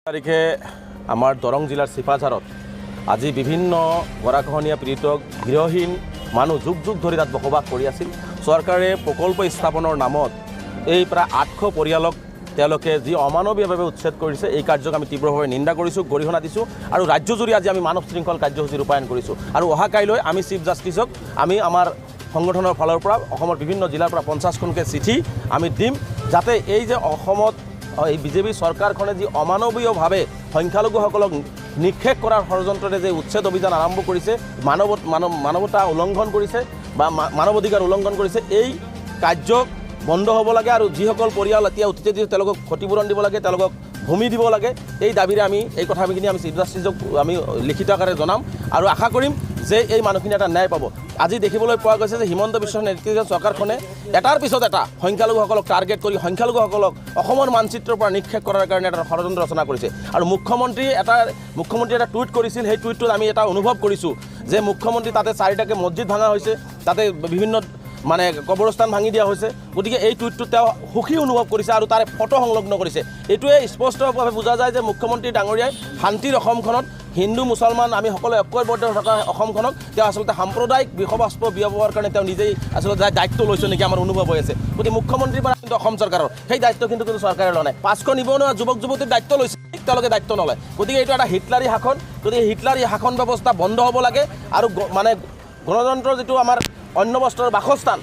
তাৰিখে আমাৰ দৰং জিলাৰ চিপাঝাৰত আজি বিভিন্ন গৰাখহনীয়া পীড়িত গৃহহীন মানুহ যুগ যুগ ধৰি তাত বসবাস কৰি আছিল। চৰকাৰে প্ৰকল্প স্থাপনৰ নামত এই প্ৰায় 800 পৰিয়ালক তেওঁলোকে যি অমানৱীয়ভাৱে উচ্ছেদ কৰিছে, এই কাৰ্যক আমি তীব্ৰভাৱে নিন্দা কৰিছোঁ, গৰিহণা দিছোঁ আৰু ৰাজ্যজুৰি আজি আমি মানৱ শৃংখল কাৰ্যসূচী ৰূপায়ণ কৰিছোঁ। আৰু অহা কাইলৈ আমি চিফ জাষ্টিছক আমি আমাৰ সংগঠনৰ ফালৰ পৰা অসমৰ বিভিন্ন জিলাৰ পৰা 50খনকৈ চিঠি আমি দিম, যাতে এই যে অসমত এই বিজেপি চৰকাৰখনে যি অমানৱীয়ভাৱে সংখ্যালঘুসকলক নিক্ষেপ কৰাৰ ষড়যন্ত্ৰৰে যে উচ্ছেদ অভিযান আৰম্ভ কৰিছে, মানৱতা উলংঘন কৰিছে বা মানৱ অধিকাৰ উলংঘন কৰিছে, এই কাৰ্যক বন্ধ হ'ব লাগে আৰু যিসকল পৰিয়াল এতিয়া উঠিছে তেওঁলোকক ক্ষতিপূৰণ দিব লাগে, তেওঁলোকক ভূমি দিব লাগে। এই দাবীৰে আমি এই কথাখিনি আমি চিফ জাষ্টিছক আমি লিখিত আকাৰে জনাম আৰু আশা কৰিম যে এই মানুহখিনি এটা ন্যায় পাব। আজি দেখিবলৈ পোৱা গৈছে যে হিমন্ত বিশ্ব নেতৃত্বৰ চৰকাৰখনে এটাৰ পিছত এটা সংখ্যালঘুসকলক টাৰ্গেট কৰি সংখ্যালঘুসকলক অসমৰ মানচিত্ৰৰ পৰা নিক্ষেপ কৰাৰ কাৰণে এটা ষড়যন্ত্ৰ ৰচনা কৰিছে। আৰু মুখ্যমন্ত্ৰীয়ে এটা টুইট কৰিছিল, সেই টুইটটোত আমি এটা অনুভৱ কৰিছোঁ যে মুখ্যমন্ত্ৰী তাতে 4টাকৈ মছজিদ ভাঙা হৈছে, তাতে বিভিন্ন কবৰস্থান ভাঙি দিয়া হৈছে। গতিকে এই টুইটটোত তেওঁ সুখী অনুভৱ কৰিছে আৰু তাৰে ফটো সংলগ্ন কৰিছে। এইটোৱে স্পষ্টভাৱে বুজা যায় যে মুখ্যমন্ত্ৰী ডাঙৰীয়াই শান্তিৰ অসমখনত হিন্দু মুছলমান আমি সকলোৱে ঐক্যবদ্ধ থকা অসমখনক তেওঁ আচলতে সাম্প্ৰদায়িক বিষয়বস্তু বিয়পোৱাৰ কাৰণে তেওঁ নিজেই আচলতে দায়িত্ব লৈছে নেকি আমাৰ অনুভৱ হৈ আছে। গতিকে মুখ্যমন্ত্ৰীৰ পৰা কিন্তু অসম চৰকাৰৰ সেই দায়িত্ব কিন্তু চৰকাৰে লোৱা নাই। 500 নিবনুৱা যুৱক যুৱতীৰ দায়িত্ব লৈছে, তেওঁলোকে দায়িত্ব নলয়। গতিকে এইটো এটা হিটলাৰী শাসন। গতিকে হিটলাৰী শাসন ব্যৱস্থা বন্ধ হ'ব লাগে আৰু গণতন্ত্ৰৰ যিটো আমাৰ অন্য বস্ত্ৰৰ বাসস্থান,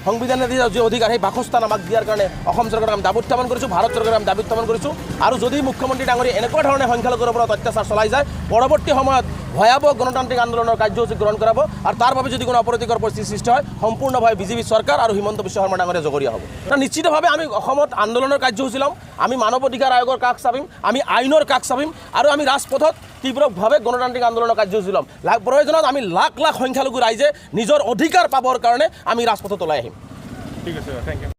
সংবিধানে দিয়া যি অধিকাৰ, সেই বাসস্থান আমাক দিয়াৰ কাৰণে অসম চৰকাৰক আমি দাবী উত্থাপন কৰিছোঁ, ভাৰত চৰকাৰক আমি দাবী উত্থাপন কৰিছোঁ। আৰু যদি মুখ্যমন্ত্ৰী ডাঙৰীয়া এনেকুৱা ধৰণে সংখ্যালঘুৰ ওপৰত অত্যাচাৰ চলাই যায়, পৰৱৰ্তী সময়ত ভয়াৱহ গণতান্ত্ৰিক আন্দোলনৰ কাৰ্যসূচী গ্ৰহণ কৰাব আৰু তাৰ বাবে যদি কোনো অপৰীতিকৰ পৰিস্থিতিৰ সৃষ্টি হয়, সম্পূৰ্ণভাৱে বিজেপি চৰকাৰ আৰু হিমন্ত বিশ্ব শৰ্মা ডাঙৰীয়া জগৰীয়া হ'ব। নিশ্চিতভাৱে আমি অসমত আন্দোলনৰ কাৰ্যসূচী ল'ম, আমি মানৱ অধিকাৰ আয়োগৰ কাষ চাপিম, আমি আইনৰ কাষ চাপিম আৰু আমি ৰাজপথত তীব্ৰভাৱে গণতান্ত্ৰিক আন্দোলনৰ কাৰ্যসূচী ল'ম। প্ৰয়োজনত আমি লাখ লাখ সংখ্যালঘু ৰাইজে নিজৰ অধিকাৰ পাবৰ কাৰণে আমি ৰাজপথত ওলাই আহিম। ঠিক আছে, থেংক ইউ।